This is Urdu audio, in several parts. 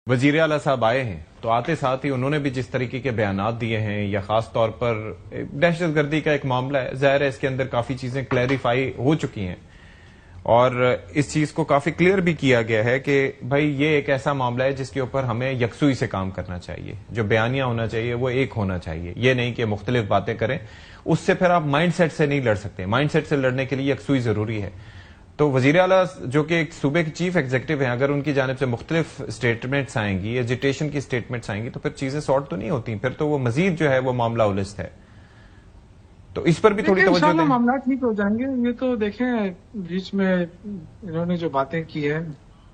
وزیر اعلیٰ صاحب آئے ہیں تو آتے ساتھ ہی انہوں نے بھی جس طریقے کے بیانات دیے ہیں یا خاص طور پر دہشت گردی کا ایک معاملہ ہے، ظاہر ہے اس کے اندر کافی چیزیں کلیریفائی ہو چکی ہیں اور اس چیز کو کافی کلیئر بھی کیا گیا ہے کہ بھائی یہ ایک ایسا معاملہ ہے جس کے اوپر ہمیں یکسوئی سے کام کرنا چاہیے، جو بیانیہ ہونا چاہیے وہ ایک ہونا چاہیے، یہ نہیں کہ مختلف باتیں کریں، اس سے پھر آپ مائنڈ سیٹ سے نہیں لڑ سکتے، مائنڈ سیٹ سے لڑنے کے لیے یکسوئی ضروری ہے۔ تو وزیر اعلیٰ جو کہ ایک صوبے کے چیف ایگزیکٹو ہیں، اگر ان کی جانب سے مختلف اسٹیٹمنٹس آئیں گی، ایجیٹیشن کی اسٹیٹمنٹس آئیں گی تو پھر چیزیں سارٹ تو نہیں ہوتی، پھر تو وہ مزید جو ہے وہ معاملہ الجھتا ہے، تو اس پر بھی تھوڑی توجہ دیں۔ معاملات ٹھیک ہو جائیں گے، یہ تو دیکھیں بیچ میں انہوں نے جو باتیں کی ہیں۔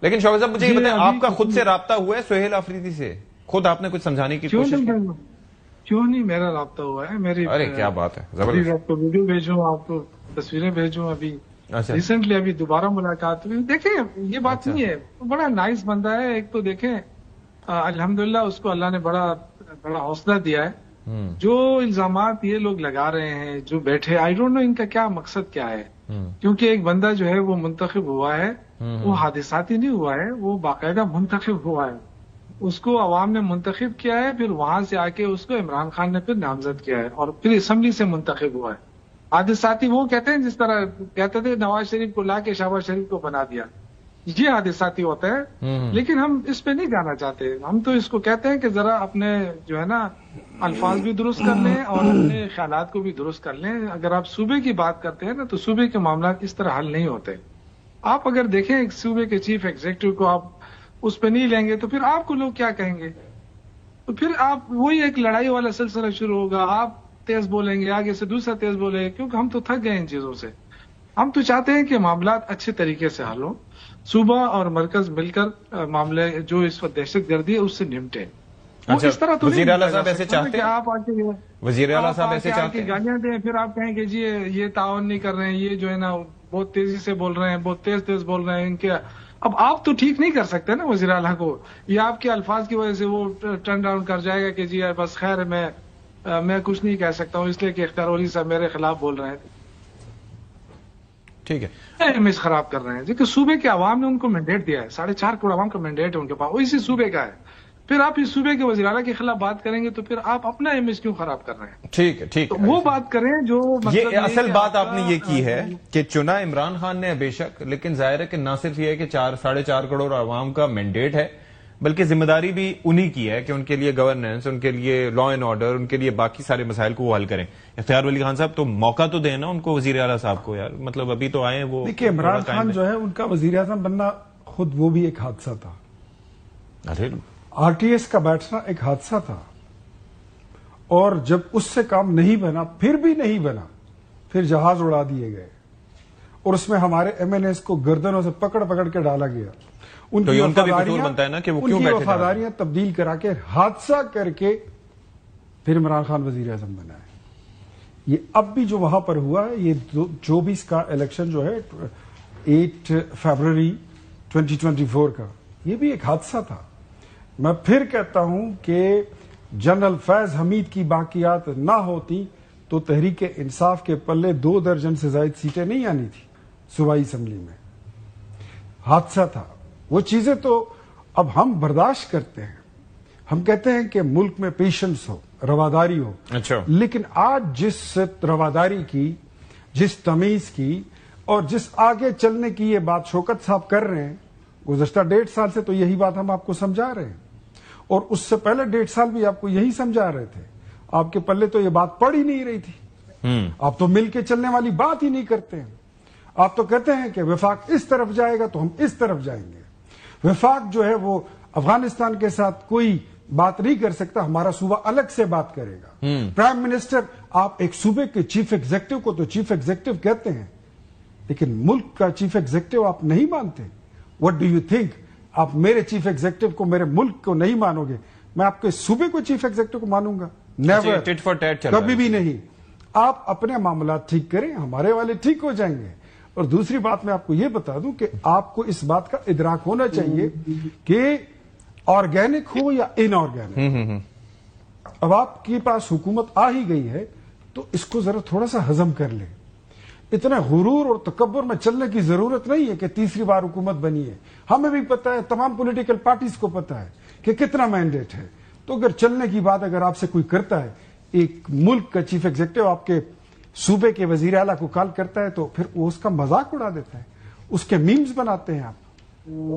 لیکن شوکت صاحب مجھے یہ بتائیں، آپ کا خود سے رابطہ ہوا ہے سہیل آفریدی سے؟ خود آپ نے کچھ سمجھانے کی کوشش کی؟ کیوں نہیں، میرا رابطہ ہوا ہے، میری ارے کیا بات ہے، زبردست۔ آپ کو ویڈیو بھیجوں، آپ کو تصویریں بھیجوں، ابھی ریسنٹلی ابھی دوبارہ ملاقات ہوئی۔ دیکھیں یہ بات نہیں ہے، بڑا نائس بندہ ہے، ایک تو دیکھیں الحمدللہ اس کو اللہ نے بڑا حوصلہ دیا ہے۔ جو الزامات یہ لوگ لگا رہے ہیں، جو بیٹھے، آئی ڈونٹ نو ان کا کیا مقصد کیا ہے، کیونکہ ایک بندہ جو ہے وہ منتخب ہوا ہے، وہ حادثاتی نہیں ہوا ہے، وہ باقاعدہ منتخب ہوا ہے، اس کو عوام نے منتخب کیا ہے، پھر وہاں سے آ کے اس کو عمران خان نے پھر نامزد کیا ہے اور پھر اسمبلی سے منتخب ہوا ہے۔ حادثاتی وہ کہتے ہیں جس طرح کہتے تھے نواز شریف کو لا کے شہباز شریف کو بنا دیا، یہ حادثاتی ہوتا ہے، لیکن ہم اس پہ نہیں جانا چاہتے۔ ہم تو اس کو کہتے ہیں کہ ذرا اپنے جو ہے نا الفاظ بھی درست کر لیں اور اپنے خیالات کو بھی درست کر لیں۔ اگر آپ صوبے کی بات کرتے ہیں نا تو صوبے کے معاملات اس طرح حل نہیں ہوتے۔ آپ اگر دیکھیں ایک صوبے کے چیف ایگزیکٹو کو آپ اس پہ نہیں لیں گے تو پھر آپ کو لوگ کیا کہیں گے؟ تو پھر آپ وہی ایک لڑائی والا سلسلہ شروع ہوگا، آپ تیز بولیں گے، آگے سے دوسرا تیز بولیں گے، کیونکہ ہم تو تھک گئے ان چیزوں سے۔ ہم تو چاہتے ہیں کہ معاملات اچھے طریقے سے حل ہوں، صوبہ اور مرکز مل کر معاملے جو اس وقت دہشت گردی ہے اس سے نمٹیں۔ اس طرح تو وزیر اعلیٰ صاحب ایسے چاہتے ہیں، آپ آگے وزیر اعلیٰ صاحب ایسے چاہتے ہیں گالیاں دیں، پھر آپ کہیں کہ جی یہ تعاون نہیں کر رہے ہیں، یہ جو ہے نا بہت تیزی سے بول رہے ہیں، بہت تیز بول رہے ہیں ان کے۔ اب آپ تو ٹھیک نہیں کر سکتے نا وزیر اعلیٰ کو، یہ آپ کے الفاظ کی وجہ سے وہ ٹرن ڈاؤن کر جائے گا کہ جی بس خیر میں کچھ نہیں کہہ سکتا ہوں اس لیے کہ اختیار ولی صاحب میرے خلاف بول رہے ہیں، ٹھیک ہے، امیج خراب کر رہے ہیں، کیونکہ صوبے کے عوام نے ان کو مینڈیٹ دیا ہے، 4.5 کروڑ عوام کا مینڈیٹ ہے ان کے پاس، وہ اسی صوبے کا ہے۔ پھر آپ اس صوبے کے وزیر اعلیٰ کے خلاف بات کریں گے تو پھر آپ اپنا امیج کیوں خراب کر رہے ہیں؟ ٹھیک ہے، ٹھیک ہے، وہ بات کریں جو یہ اصل بات آپ نے یہ کی ہے کہ چنا عمران خان نے بے شک، لیکن ظاہر ہے کہ نہ صرف یہ ہے کہ 4.5 کروڑ عوام کا مینڈیٹ ہے، بلکہ ذمہ داری بھی انہی کی ہے کہ ان کے لیے گورننس، ان کے لیے لا اینڈ آرڈر، ان کے لیے باقی سارے مسائل کو وہ حل کریں۔ اختیار ولی خان صاحب تو موقع تو دیں نا ان کو، وزیر اعلیٰ صاحب کو، یار مطلب ابھی تو آئے وہ۔ دیکھیے عمران خان جو ہے ان کا وزیر اعظم بننا خود وہ بھی ایک حادثہ تھا، آر ٹی ایس کا بیٹھنا ایک حادثہ تھا، اور جب اس سے کام نہیں بنا، پھر بھی نہیں بنا، پھر جہاز اڑا دیے گئے اور اس میں ہمارے ایم این ایس کو گردنوں سے پکڑ کے ڈالا گیا، ان کی وفاداریاں تبدیل کرا کے حادثہ کر کے پھر عمران خان وزیر اعظم بنا ہے۔ یہ اب بھی جو وہاں پر ہوا ہے، یہ 24 کا الیکشن جو ہے 8 فروری 2024 کا، یہ بھی ایک حادثہ تھا۔ میں پھر کہتا ہوں کہ جنرل فیض حمید کی باقیات نہ ہوتی تو تحریک انصاف کے پلے 2 درجن سے زائد سیٹیں نہیں آنی تھی صوبائی اسمبلی میں۔ حادثہ تھا، وہ چیزیں تو اب ہم برداشت کرتے ہیں، ہم کہتے ہیں کہ ملک میں پیشنس ہو، رواداری ہو، لیکن آج جس رواداری کی، جس تمیز کی اور جس آگے چلنے کی یہ بات شوکت صاحب کر رہے ہیں، گزشتہ 1.5 سال سے تو یہی بات ہم آپ کو سمجھا رہے ہیں، اور اس سے پہلے 1.5 سال بھی آپ کو یہی سمجھا رہے تھے۔ آپ کے پلے تو یہ بات پڑ ہی نہیں رہی تھی، آپ تو مل کے چلنے والی بات ہی نہیں کرتے ہیں، آپ تو کہتے ہیں کہ وفاق اس طرف جائے گا تو ہم اس طرف جائیں گے۔ وفاق جو ہے وہ افغانستان کے ساتھ کوئی بات نہیں کر سکتا، ہمارا صوبہ الگ سے بات کرے گا۔ پرائم منسٹر، آپ ایک صوبے کے چیف ایگزیکٹو کو تو چیف ایگزیکٹو کہتے ہیں، لیکن ملک کا چیف ایگزیکٹو آپ نہیں مانتے۔ What do you think? آپ میرے چیف ایگزیکٹو کو، میرے ملک کو نہیں مانو گے، میں آپ کے صوبے کو چیف ایگزیکٹو کو مانوں گا؟ نیور، کبھی بھی نہیں۔ آپ اپنے معاملات ٹھیک کریں، ہمارے والے ٹھیک ہو جائیں گے۔ اور دوسری بات میں آپ کو یہ بتا دوں کہ آپ کو اس بات کا ادراک ہونا چاہیے کہ آرگینک ہو یا ان آرگینک، اب آپ کے پاس حکومت آ ہی گئی ہے تو اس کو ذرا تھوڑا سا ہضم کر لیں۔ اتنے غرور اور تکبر میں چلنے کی ضرورت نہیں ہے کہ تیسری بار حکومت بنی ہے۔ ہمیں بھی پتا ہے، تمام پولیٹیکل پارٹیز کو پتا ہے کہ کتنا مینڈیٹ ہے. تو اگر چلنے کی بات اگر آپ سے کوئی کرتا ہے, ایک ملک کا چیف ایگزیکٹو آپ کے صوبے کے وزیر اعلیٰ کو کال کرتا ہے تو پھر وہ اس کا مذاق اڑا دیتا ہے, اس کے میمز بناتے ہیں آپ.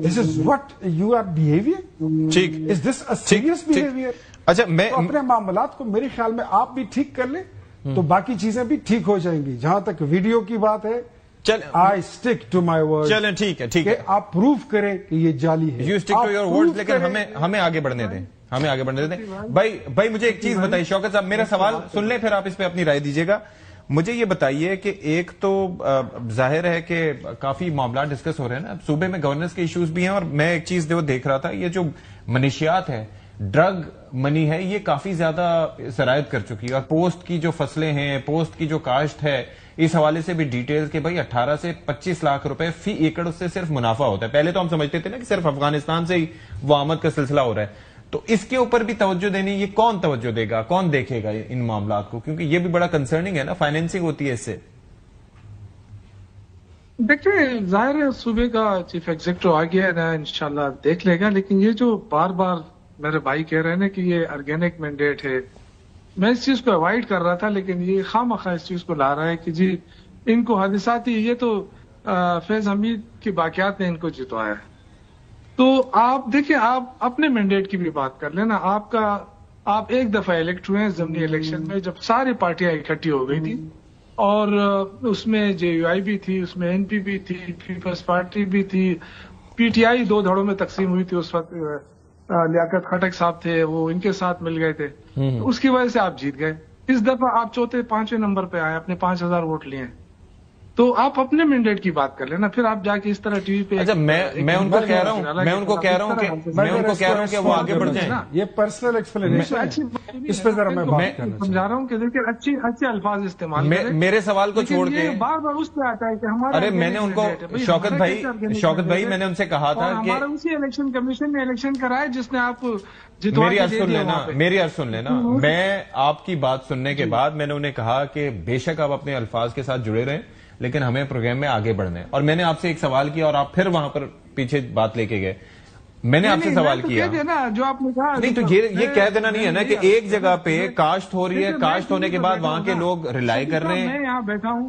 This is what you are behaving? Is this a serious behavior? اچھا, میں اپنے معاملات کو میرے خیال میں آپ بھی ٹھیک کر لیں تو باقی چیزیں بھی ٹھیک ہو جائیں گی. جہاں تک ویڈیو کی بات ہے, I stick to my word. چلیں ٹھیک ہے, ٹھیک ہے, آپ پروف کریں کہ یہ جعلی ہے. You stick to your words, لیکن ہمیں آگے بڑھنے دیں, ہمیں آگے بڑھنے دیں. بھائی مجھے ایک چیز بتائیے شوکت صاحب, میرا سوال سن لیں پھر آپ اس پہ اپنی رائے دیجیے گا. مجھے یہ بتائیے کہ ایک تو ظاہر ہے کہ کافی معاملات ڈسکس ہو رہے ہیں نا, صوبے میں گورننس کے ایشوز بھی ہیں, اور میں ایک چیز دیکھ رہا تھا, یہ جو منشیات ہے, ڈرگ منی ہے, یہ کافی زیادہ سرایت کر چکی ہے, اور پوسٹ کی جو فصلیں ہیں, پوسٹ کی جو کاشت ہے, اس حوالے سے بھی ڈیٹیل کہ بھائی 18 سے 25 لاکھ روپے فی ایکڑ اس سے صرف منافع ہوتا ہے. پہلے تو ہم سمجھتے تھے نا کہ صرف افغانستان سے ہی وہ آمد کا سلسلہ ہو رہا ہے, تو اس کے اوپر بھی توجہ دینی, یہ کون توجہ دے گا, کون دیکھے گا ان معاملات کو, کیونکہ یہ بھی بڑا کنسرننگ ہے نا, فائنینسنگ ہوتی ہے اس سے. دیکھیں ظاہر ہے صوبے کا چیف ایگزیکٹو آ گیا ہے نا, انشاءاللہ دیکھ لے گا, لیکن یہ جو بار بار میرے بھائی کہہ رہے ہیں نا کہ یہ آرگینک مینڈیٹ ہے, میں اس چیز کو اوائڈ کر رہا تھا, لیکن یہ خواہ اس چیز کو لا رہا ہے کہ جی ان کو حادثاتی, یہ تو فیض حمید کی باقیات نے ان کو جتوایا ہے. تو آپ دیکھیں, آپ اپنے مینڈیٹ کی بھی بات کر لینا. آپ ایک دفعہ الیکٹ ہوئے ہیں ضمنی الیکشن میں, جب ساری پارٹیاں اکٹھی ہو گئی تھی, اور اس میں جے یو آئی بھی تھی, اس میں این پی بھی تھی, پیپلز پارٹی بھی تھی, پی ٹی آئی 2 دھڑوں میں تقسیم ہوئی تھی. اس وقت لیاقت خٹک صاحب تھے, وہ ان کے ساتھ مل گئے تھے, اس کی وجہ سے آپ جیت گئے. اس دفعہ آپ 5ویں نمبر پہ آئے, اپنے 5000 ووٹ لیے. تو آپ اپنے مینڈیٹ کی بات کر لینا, پھر آپ جا کے اس طرح ٹی وی پہ. اچھا, میں ان کو کہہ رہا ہوں کہ وہ آگے بڑھ جائیں. یہ پرسنل ایکسپلینیشن ہے, اس پہ ذرا میں بات کرنا سمجھا رہا ہوں کہ دیکھیں اچھے الفاظ استعمال کریں. میرے سوال کو چھوڑ کے بار بار اس پہ آتا ہے کہ ہمارا, ارے میں نے ان کو, شوکت بھائی میں نے ان سے کہا تھا کہ ہمارا اسی الیکشن کمیشن نے الیکشن کرایا جس نے آپ میری عرض سن لینا. میں آپ کی بات سننے کے بعد میں نے انہیں کہا کہ بے شک آپ اپنے الفاظ کے ساتھ جڑے رہیں, لیکن ہمیں پروگرام میں آگے بڑھنا ہے. اور میں نے آپ سے ایک سوال کیا اور آپ پھر وہاں پر پیچھے بات لے کے گئے. میں نے آپ سے سوال کیا, جو آپ نے کہا نہیں تو یہ کہہ دینا نہیں ہے نا کہ ایک جگہ پہ کاشت ہو رہی ہے, کاشت ہونے کے بعد وہاں کے لوگ ریلائی کر رہے ہیں. میں یہاں بیٹھا ہوں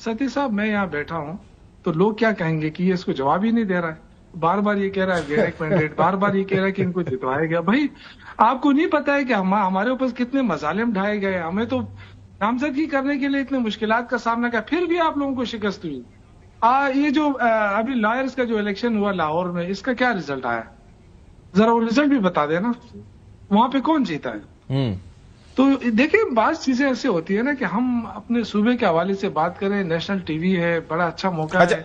ستی صاحب, میں یہاں بیٹھا ہوں, تو لوگ کیا کہیں گے کہ یہ اس کو جواب ہی نہیں دے رہا ہے, بار بار یہ کہہ رہا ہے ایک مینڈیٹ, بار بار یہ کہہ رہا ہے کہ ان کو جتوایا گیا. بھائی آپ کو نہیں پتا ہے کہ ہمارے اوپر کتنے مظالم ڈھائے گئے, ہمیں تو نامزدگی کرنے کے لیے اتنے مشکلات کا سامنا کیا, پھر بھی آپ لوگوں کو شکست ہوئی. یہ جو ابھی لائرز کا جو الیکشن ہوا لاہور میں, اس کا کیا ریزلٹ آیا, ذرا وہ ریزلٹ بھی بتا دینا, وہاں پہ کون جیتا ہے. تو دیکھیں بعض چیزیں ایسے ہوتی ہے نا کہ ہم اپنے صوبے کے حوالے سے بات کریں, نیشنل ٹی وی ہے, بڑا اچھا موقع ہے.